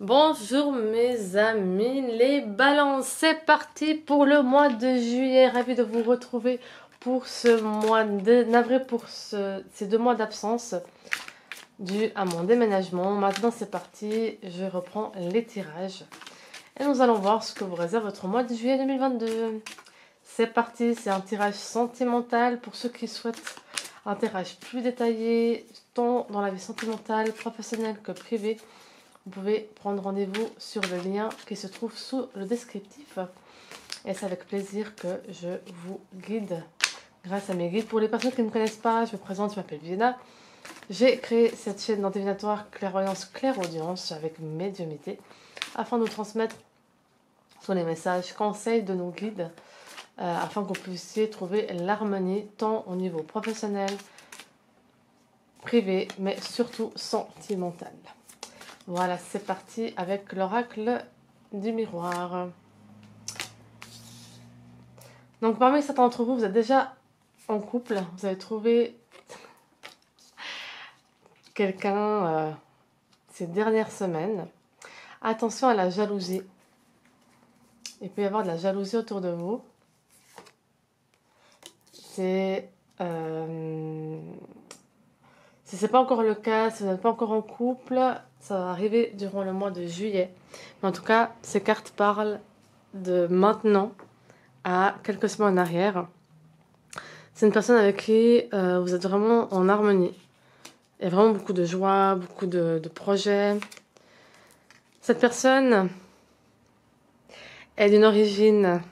Bonjour mes amis, les balances, c'est parti pour le mois de juillet. Ravi de vous retrouver pour ce mois de navré pour ces 2 mois d'absence dû à mon déménagement. Maintenant c'est parti, je reprends les tirages et nous allons voir ce que vous réserve votre mois de juillet 2022. C'est parti, c'est un tirage sentimental pour ceux qui souhaitent un tirage plus détaillé, tant dans la vie sentimentale, professionnelle que privée. Vous pouvez prendre rendez-vous sur le lien qui se trouve sous le descriptif. Et c'est avec plaisir que je vous guide grâce à mes guides. Pour les personnes qui ne me connaissent pas, je me présente, je m'appelle Vienna. J'ai créé cette chaîne dans divinatoire clairvoyance clairaudience avec médiumnité afin de vous transmettre tous les messages, conseils de nos guides afin que vous puissiez trouver l'harmonie tant au niveau professionnel, privé, mais surtout sentimental. Voilà, c'est parti avec l'oracle du miroir. Donc parmi certains d'entre vous, vous êtes déjà en couple, vous avez trouvé quelqu'un ces dernières semaines. Attention à la jalousie. Il peut y avoir de la jalousie autour de vous. Si ce n'est pas encore le cas, si vous n'êtes pas encore en couple, ça va arriver durant le mois de juillet. Mais en tout cas, ces cartes parlent de maintenant à quelques semaines en arrière. C'est une personne avec qui vous êtes vraiment en harmonie. Il y a vraiment beaucoup de joie, beaucoup de projets. Cette personne est d'une origine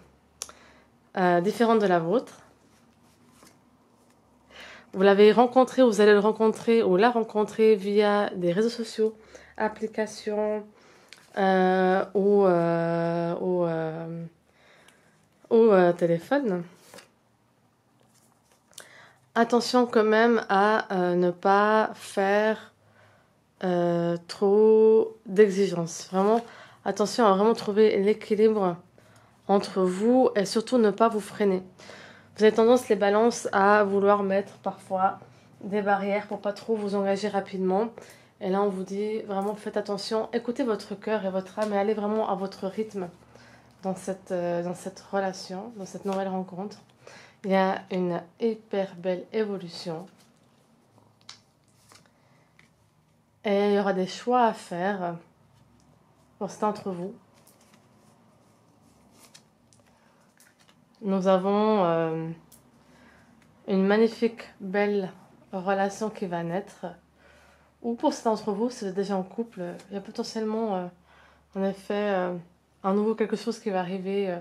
différente de la vôtre. Vous l'avez rencontré, vous allez le rencontrer ou la rencontrer via des réseaux sociaux, applications ou téléphone. Attention quand même à ne pas faire trop d'exigences. Vraiment, attention à vraiment trouver l'équilibre entre vous et surtout ne pas vous freiner. Vous avez tendance, les balances, à vouloir mettre parfois des barrières pour pas trop vous engager rapidement. Et là, on vous dit vraiment faites attention, écoutez votre cœur et votre âme et allez vraiment à votre rythme dans cette relation, dans cette nouvelle rencontre. Il y a une hyper belle évolution. Et il y aura des choix à faire pour certains d'entre vous. Nous avons une magnifique, belle relation qui va naître. Ou pour certains d'entre vous, si vous êtes déjà en couple, il y a potentiellement, en effet, un nouveau quelque chose qui va arriver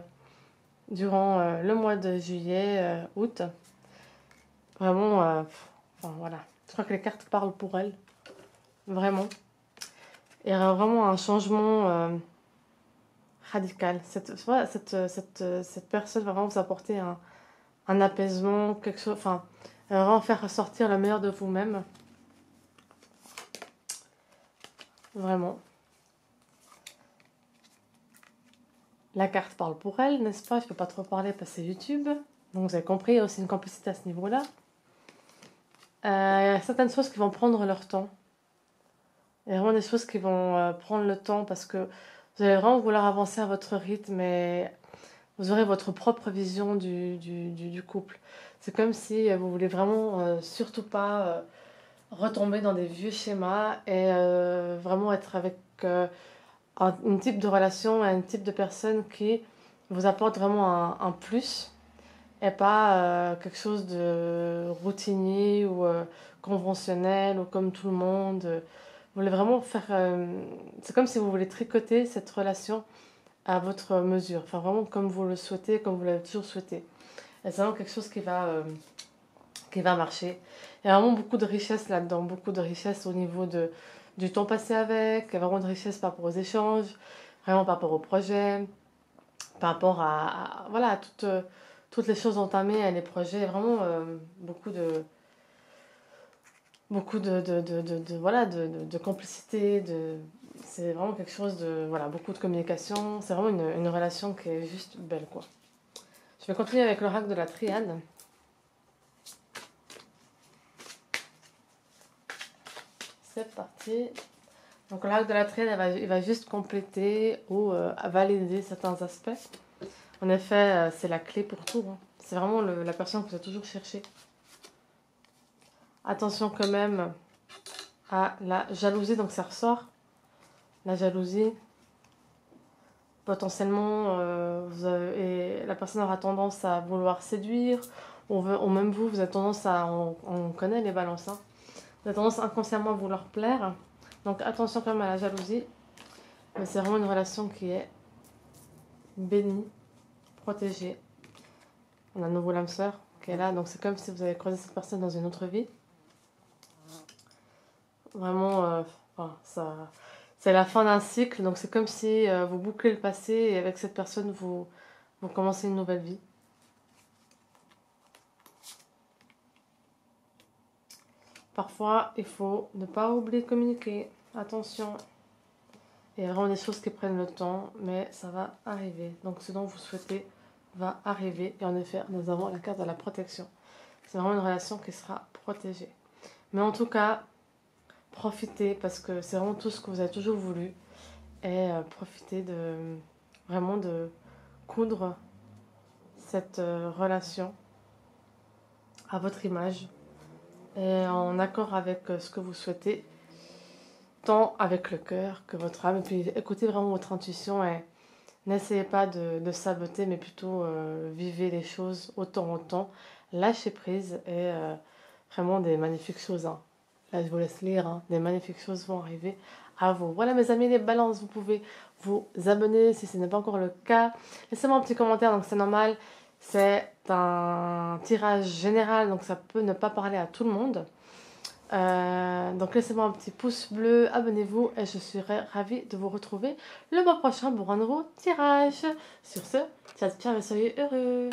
durant le mois de juillet, août. Vraiment, enfin voilà. Je crois que les cartes parlent pour elle. Vraiment. Il y aura vraiment un changement radical. Cette personne va vraiment vous apporter un apaisement, quelque chose, enfin, elle va vraiment faire ressortir le meilleur de vous-même. Vraiment. La carte parle pour elle, n'est-ce pas? Je ne peux pas trop parler parce que c'est YouTube. Donc vous avez compris, il y a aussi une complicité à ce niveau-là. Il y a certaines choses qui vont prendre leur temps. Il y a vraiment des choses qui vont prendre le temps parce que vous allez vraiment vouloir avancer à votre rythme et vous aurez votre propre vision du couple. C'est comme si vous voulez vraiment surtout pas retomber dans des vieux schémas et vraiment être avec un type de relation, un type de personne qui vous apporte vraiment un plus et pas quelque chose de routinier ou conventionnel ou comme tout le monde. Vous voulez vraiment faire... c'est comme si vous voulez tricoter cette relation à votre mesure. Enfin, vraiment comme vous le souhaitez, comme vous l'avez toujours souhaité. Et c'est vraiment quelque chose qui va marcher. Il y a vraiment beaucoup de richesse là-dedans. Beaucoup de richesse au niveau du temps passé avec. Il y a vraiment de richesse par rapport aux échanges. Vraiment par rapport aux projets. Par rapport voilà, toutes les choses entamées et les projets. Vraiment voilà, de complicité, c'est vraiment quelque chose de, voilà, beaucoup de communication, c'est vraiment une relation qui est juste belle, quoi. Je vais continuer avec l'oracle de la triade. C'est parti. Donc l'arc de la triade, il va juste compléter ou valider certains aspects. En effet, c'est la clé pour tout. Hein. C'est vraiment la personne que vous avez toujours cherché. Attention quand même à la jalousie, donc ça ressort. La jalousie, potentiellement, la personne aura tendance à vouloir séduire, ou même vous avez tendance à, on connaît les balances, hein, vous avez tendance inconsciemment à vouloir plaire. Donc attention quand même à la jalousie, mais c'est vraiment une relation qui est bénie, protégée. On a un nouveau l'âme sœur qui est là, donc c'est comme si vous avez croisé cette personne dans une autre vie. Vraiment, c'est la fin d'un cycle, donc c'est comme si vous bouclez le passé et avec cette personne, vous commencez une nouvelle vie. Parfois, il faut ne pas oublier de communiquer. Attention. Il y a vraiment des choses qui prennent le temps, mais ça va arriver. Donc ce dont vous souhaitez va arriver. Et en effet, nous avons la carte de la protection. C'est vraiment une relation qui sera protégée. Mais en tout cas, profitez parce que c'est vraiment tout ce que vous avez toujours voulu. Et profitez vraiment de coudre cette relation à votre image et en accord avec ce que vous souhaitez, tant avec le cœur que votre âme. Et puis écoutez vraiment votre intuition et n'essayez pas de saboter, mais plutôt vivez les choses autant. Lâchez prise et vraiment des magnifiques choses. Hein. Là, je vous laisse lire. Hein. Des magnifiques choses vont arriver à vous. Voilà mes amis les balances, vous pouvez vous abonner si ce n'est pas encore le cas. Laissez-moi un petit commentaire, donc c'est normal. C'est un tirage général, donc ça peut ne pas parler à tout le monde. Donc laissez-moi un petit pouce bleu, abonnez-vous et je serai ravie de vous retrouver le mois prochain pour un nouveau tirage. Sur ce, ciao, ciao et soyez heureux.